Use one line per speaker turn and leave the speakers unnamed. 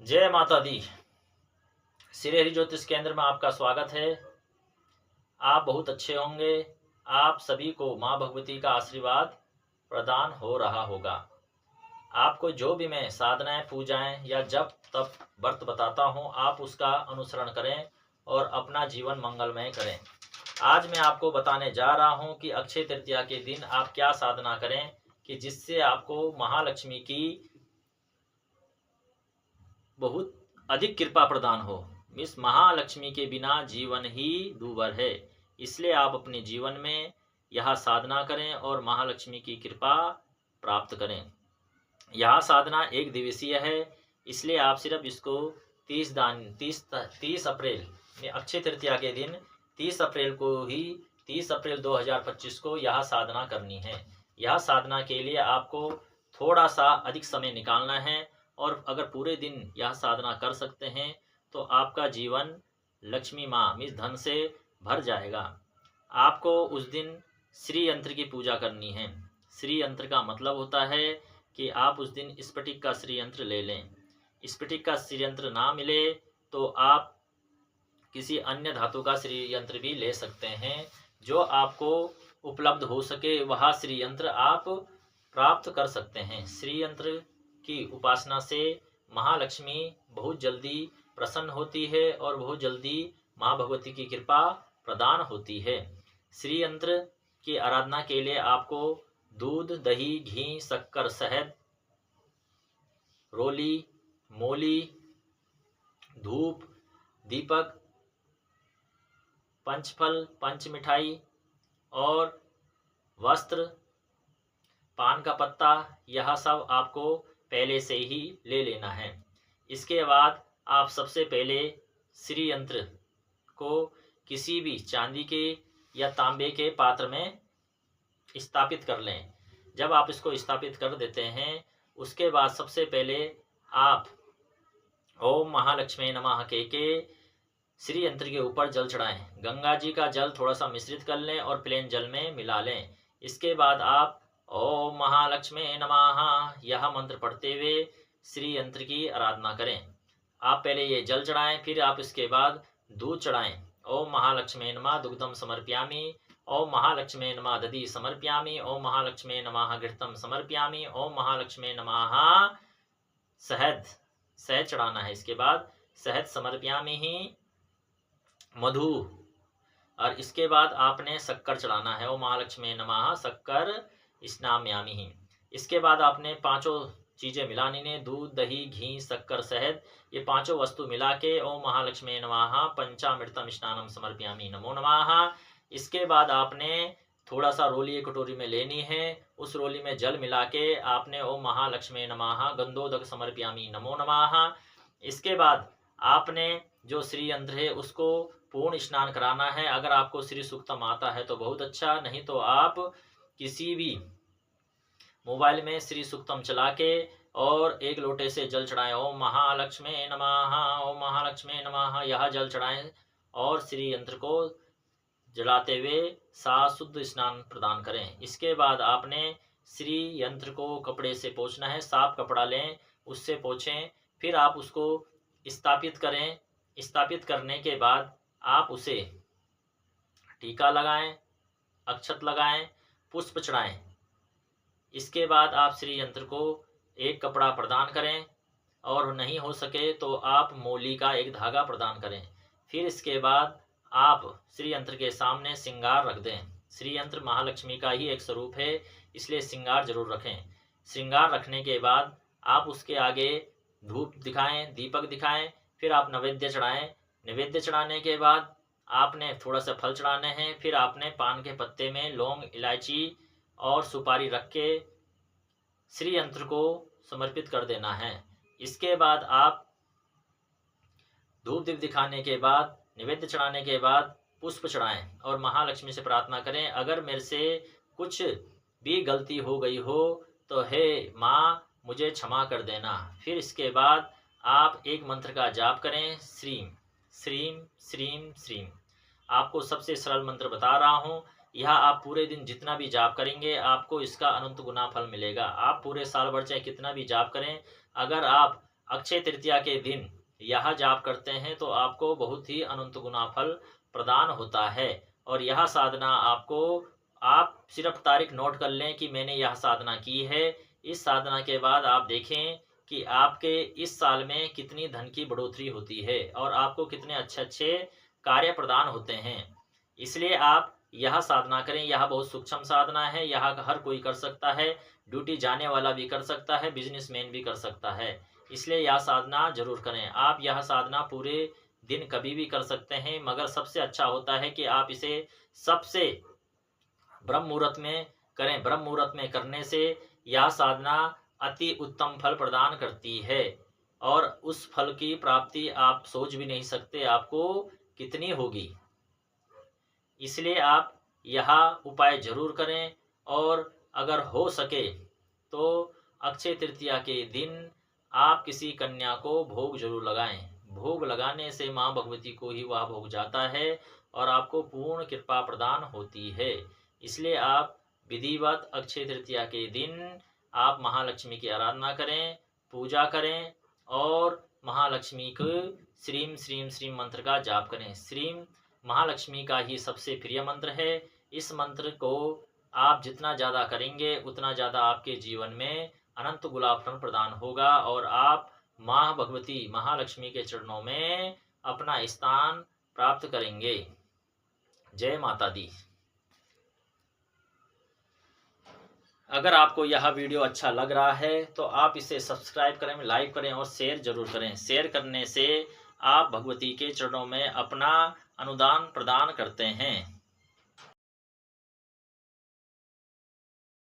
जय माता दी। श्री हरि ज्योतिष केंद्र में आपका स्वागत है। आप बहुत अच्छे होंगे। आप सभी को माँ भगवती का आशीर्वाद प्रदान हो रहा होगा। आपको जो भी मैं साधनाएं, पूजाएं या जप तप व्रत बताता हूं, आप उसका अनुसरण करें और अपना जीवन मंगलमय करें। आज मैं आपको बताने जा रहा हूं कि अक्षय तृतीया के दिन आप क्या साधना करें कि जिससे आपको महालक्ष्मी की बहुत अधिक कृपा प्रदान हो। इस महालक्ष्मी के बिना जीवन ही दूभर है। इसलिए आप अपने जीवन में यह साधना करें और महालक्ष्मी की कृपा प्राप्त करें। यह साधना एक दिवसीय है, इसलिए आप सिर्फ इसको 30 अप्रैल में अक्षय तृतीया के दिन 30 अप्रैल 2025 को यह साधना करनी है। यह साधना के लिए आपको थोड़ा सा अधिक समय निकालना है और अगर पूरे दिन यह साधना कर सकते हैं तो आपका जीवन लक्ष्मी माँ मीन्स धन से भर जाएगा। आपको उस दिन श्री यंत्र की पूजा करनी है। श्री यंत्र का मतलब होता है कि आप उस दिन स्फटिक का श्री यंत्र ले लें। स्फटिक का श्री यंत्र ना मिले तो आप किसी अन्य धातु का श्री यंत्र भी ले सकते हैं। जो आपको उपलब्ध हो सके वह श्री यंत्र आप प्राप्त कर सकते हैं। श्री यंत्र की उपासना से महालक्ष्मी बहुत जल्दी प्रसन्न होती है और बहुत जल्दी माँ भगवती की कृपा प्रदान होती है। श्री यंत्र की आराधना के लिए आपको दूध, दही, घी, शक्कर, शहद, रोली, मोली, धूप, दीपक, पंचफल, पंच मिठाई और वस्त्र, पान का पत्ता, यह सब आपको पहले से ही ले लेना है। इसके बाद आप सबसे पहले श्री यंत्र को किसी भी चांदी के या तांबे के पात्र में स्थापित कर लें। जब आप इसको स्थापित कर देते हैं उसके बाद सबसे पहले आप ओम महालक्ष्मी नमः के श्री यंत्र के ऊपर जल चढ़ाएं। गंगा जी का जल थोड़ा सा मिश्रित कर लें और प्लेन जल में मिला लें। इसके बाद आप ओम महालक्ष्मी नमः यह मंत्र पढ़ते हुए श्री यंत्र की आराधना करें। आप पहले ये जल चढ़ाएं, फिर आप इसके बाद दूध चढ़ाएं। ओम महालक्ष्मी नमः दुग्धम समर्पयामि, ओम महालक्ष्मी नमः दधि समर्पयामि, ओम महालक्ष्मी नमः घृतम समर्पयामि, ओम महालक्ष्मी नमः शहद चढ़ाना है। इसके बाद शहद समर्पयामि ही मधु, और इसके बाद आपने शक्कर चढ़ाना है। ओम महालक्ष्मी नमः शक्कर स्नाम्यामि ही। इसके बाद आपने पांचों चीजें मिलानी ने, दूध, दही, घी, शक्कर, शहद, ये पांचों वस्तु मिला के ओम महालक्ष्मी नमः पंचामृतम स्नानम समर्पयामि नमो नमः। इसके बाद आपने थोड़ा सा रोली एक कटोरी में लेनी है। उस रोली में जल मिला के आपने ओम महालक्ष्मी नमः गंधोदक समर्पयामि नमो नमः। इसके बाद आपने जो श्री यंत्र है उसको पूर्ण स्नान कराना है। अगर आपको श्री सूक्तम आता है तो बहुत अच्छा, नहीं तो आप किसी भी मोबाइल में श्री सूक्तम चला के और एक लोटे से जल चढ़ाएं। ओम महालक्ष्मी नमः, ओम महालक्ष्मी नमः यह जल चढ़ाएं और श्री यंत्र को जलाते हुए शुद्ध स्नान प्रदान करें। इसके बाद आपने श्री यंत्र को कपड़े से पोंछना है। साफ कपड़ा लें, उससे पोंछें, फिर आप उसको स्थापित करें। स्थापित करने के बाद आप उसे टीका लगाएं, अक्षत लगाएं, पुष्प चढ़ाएं। इसके बाद आप श्री यंत्र को एक कपड़ा प्रदान करें और नहीं हो सके तो आप मोली का एक धागा प्रदान करें। फिर इसके बाद आप श्री यंत्र के सामने श्रृंगार रख दें। श्री यंत्र महालक्ष्मी का ही एक स्वरूप है, इसलिए श्रृंगार जरूर रखें। श्रृंगार रखने के बाद आप उसके आगे धूप दिखाएं, दीपक दिखाएं, फिर आप नैवेद्य चढ़ाएं। नैवेद्य चढ़ाने के बाद आपने थोड़ा सा फल चढ़ाने हैं। फिर आपने पान के पत्ते में लौंग, इलायची और सुपारी रख के श्री यंत्र को समर्पित कर देना है। इसके बाद आप धूप दीप दिखाने के बाद, निवेद्य चढ़ाने के बाद पुष्प चढ़ाएं और महालक्ष्मी से प्रार्थना करें, अगर मेरे से कुछ भी गलती हो गई हो तो हे माँ मुझे क्षमा कर देना। फिर इसके बाद आप एक मंत्र का जाप करें, श्रीम श्रीम श्रीम श्रीम। आपको सबसे सरल मंत्र बता रहा हूँ, यह आप पूरे दिन जितना भी जाप करेंगे आपको इसका अनंत गुना फल मिलेगा। आप पूरे साल भर चाहे कितना भी जाप करें, अगर आप अक्षय तृतीया के दिन यह जाप करते हैं तो आपको बहुत ही अनंत गुना फल प्रदान होता है। और यह साधना आपको, आप सिर्फ तारीख नोट कर लें कि मैंने यह साधना की है। इस साधना के बाद आप देखें कि आपके इस साल में कितनी धन की बढ़ोतरी होती है और आपको कितने अच्छे अच्छे कार्य प्रदान होते हैं। इसलिए आप यह साधना करें। यह बहुत सूक्ष्म साधना है, यह हर कोई कर सकता है, ड्यूटी जाने वाला भी कर सकता है, बिजनेसमैन भी कर सकता है। इसलिए यह साधना जरूर करें। आप यह साधना पूरे दिन कभी भी कर सकते हैं, मगर सबसे अच्छा होता है कि आप इसे सबसे ब्रह्म मुहूर्त में करें। ब्रह्म मुहूर्त में करने से यह साधना अति उत्तम फल प्रदान करती है और उस फल की प्राप्ति आप सोच भी नहीं सकते आपको कितनी होगी। इसलिए आप यह उपाय जरूर करें। और अगर हो सके तो अक्षय तृतीया के दिन आप किसी कन्या को भोग जरूर लगाएं। भोग लगाने से माँ भगवती को ही वह भोग जाता है और आपको पूर्ण कृपा प्रदान होती है। इसलिए आप विधिवत अक्षय तृतीया के दिन आप महालक्ष्मी की आराधना करें, पूजा करें और महालक्ष्मी को श्रीम श्रीम श्रीम मंत्र का जाप करें। श्रीम महालक्ष्मी का ही सबसे प्रिय मंत्र है। इस मंत्र को आप जितना ज़्यादा करेंगे उतना ज़्यादा आपके जीवन में अनंत गुलाब फल प्रदान होगा और आप माँ भगवती महालक्ष्मी के चरणों में अपना स्थान प्राप्त करेंगे। जय माता दी। अगर आपको यह वीडियो अच्छा लग रहा है तो आप इसे सब्सक्राइब करें, लाइक करें और शेयर जरूर करें। शेयर करने से आप भगवती के चरणों में अपना अनुदान प्रदान करते हैं।